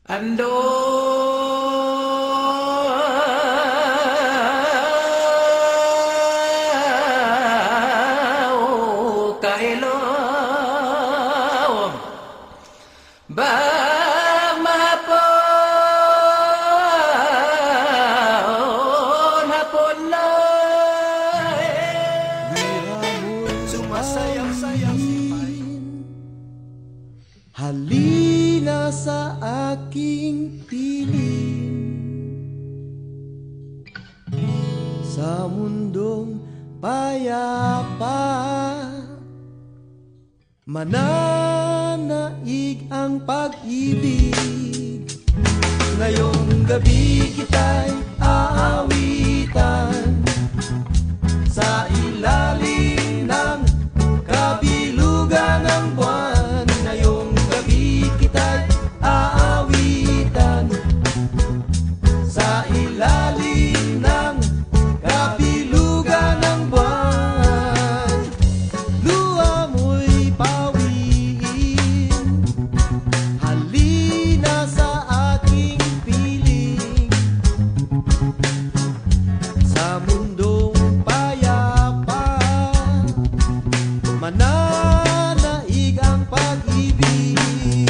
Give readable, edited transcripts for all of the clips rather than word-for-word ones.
Ando kailom ba mapon hapon na sumasayang-sayang halina sa aking piling sa mundong payapa, mananaig ang pag-ibig. Ngayong gabi kita'y aawitan sa ilalim ng kabilugan ng buwan. Ngayong gabi kita'y aawitan sa ilalim ng kabilugan ng buwan. Luha mo'y pawiin, halina sa aking piling sa mundong payapa, mananaig ang pag-ibig.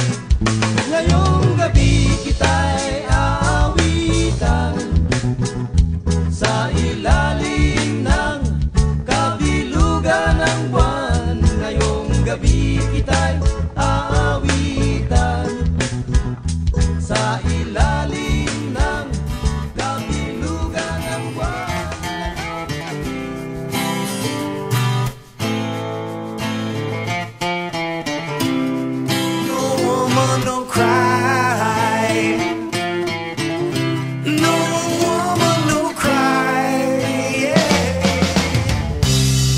Ngayong gabi kita'y aawitan sa ilalim ng kabilugan ng buwan. Ngayong gabi kita'y aawitan sa ilalim ng kabilugan ng buwan. No woman, don't cry. No woman, don't cry. Yeah.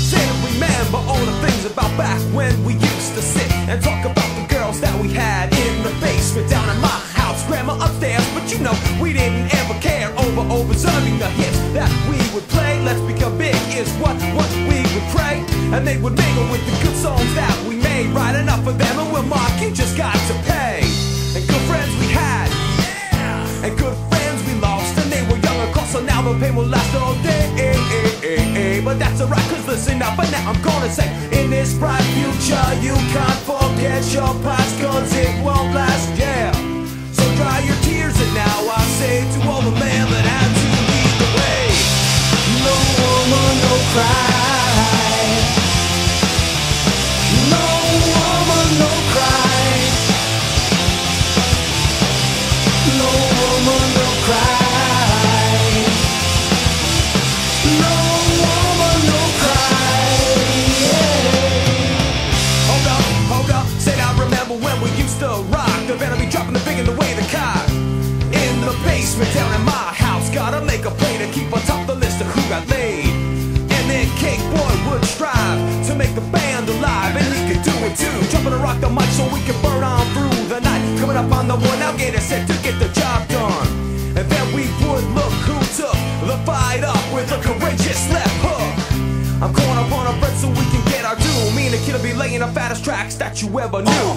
Say, remember all the things about back when we used to sit and talk about the girls that we had in the basement down at my house, grandma upstairs. But you know, we didn't ever care over observing the hits that we would play. Let's become big is what we would pray, and they would mingle with the good songs that we made. Right enough for them, and we'll mark, you just got to pay. And good friends we had, yeah, and good friends we lost, and they were young of course, so now the pain will last all day. But that's alright, cause listen up, and now I'm gonna say, in this bright future you can't forget your past, cause it won't last, yeah. So dry your tears, and now I say to all the men that had to lead the way, No woman, no cry. No woman, no cry. No woman, no cry. No woman, no cry. Yeah. hold up, said I remember when we used to rock. The better be dropping the big and the way the car in the basement down at my house. Gotta make a play to keep on top the list of who got laid. And then Cake Boy would strive to make the band alive, and he could do it too. Jumping to rock the mic so we could burn on through the night. Coming up on the one, now get it set to get the job done. And then we would look who took the fight up with a courageous left hook. I'm calling up on a friend so we can get our due. Me and the kid will be laying the fattest tracks that you ever knew.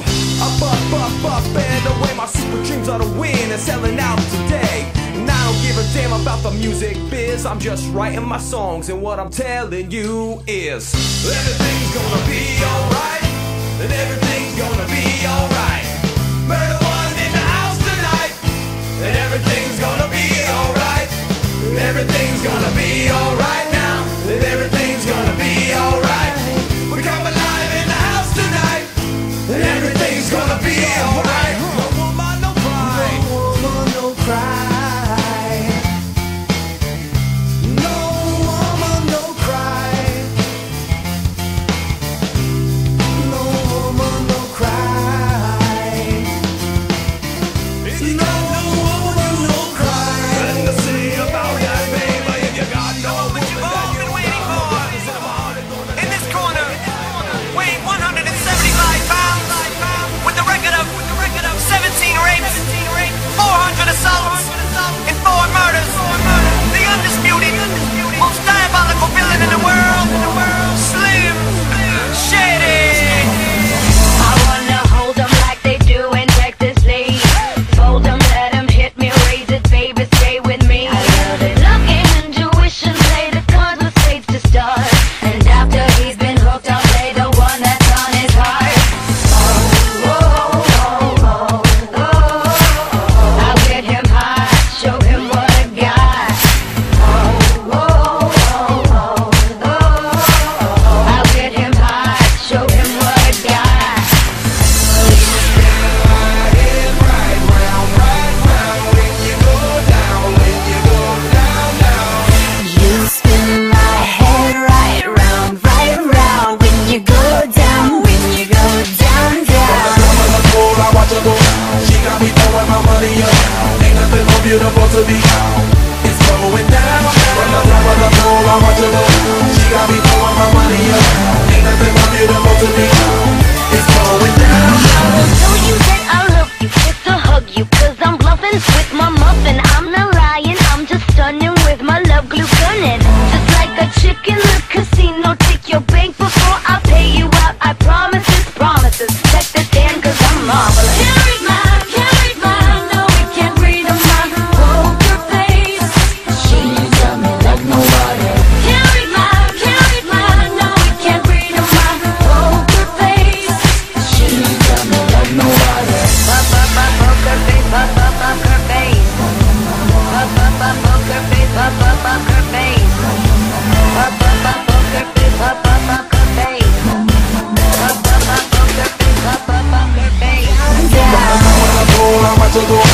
Up, and away. My super dreams are to win and selling out today. And I don't give a damn about the music biz. I'm just writing my songs, and what I'm telling you is everything's gonna be alright. And everything's gonna be alright. Murder one in the house tonight. And everything's gonna be alright. And everything's gonna be alright now. And everything's gonna be alright. We come alive in the house tonight. And everything's gonna be alright. No woman, no cry. No woman, no cry. No woman, no cry. No woman, no cry. throwing my money up. Ain't nothing more beautiful to me. It's going down. From the top of the pole, I watch her go. She got me throwing my money up. Ain't nothing more beautiful to me. It's going down. I will show you that I love you, just to hug you, cause I'm bluffing with my muffin. I'm not lying, I'm just stunning with my love glue gunning. Just like a chick in the casino, take your bank before I pay you out. I promise it's promises, check this hand cause I'm marvelous. Can't read mine, no we can't read on my poker face. She got me like nobody. Can't read mine, no we can't read on my poker face. She got me like nobody. Poker face, poker face. Poker face, poker face. Poker face, poker face. I watch her go.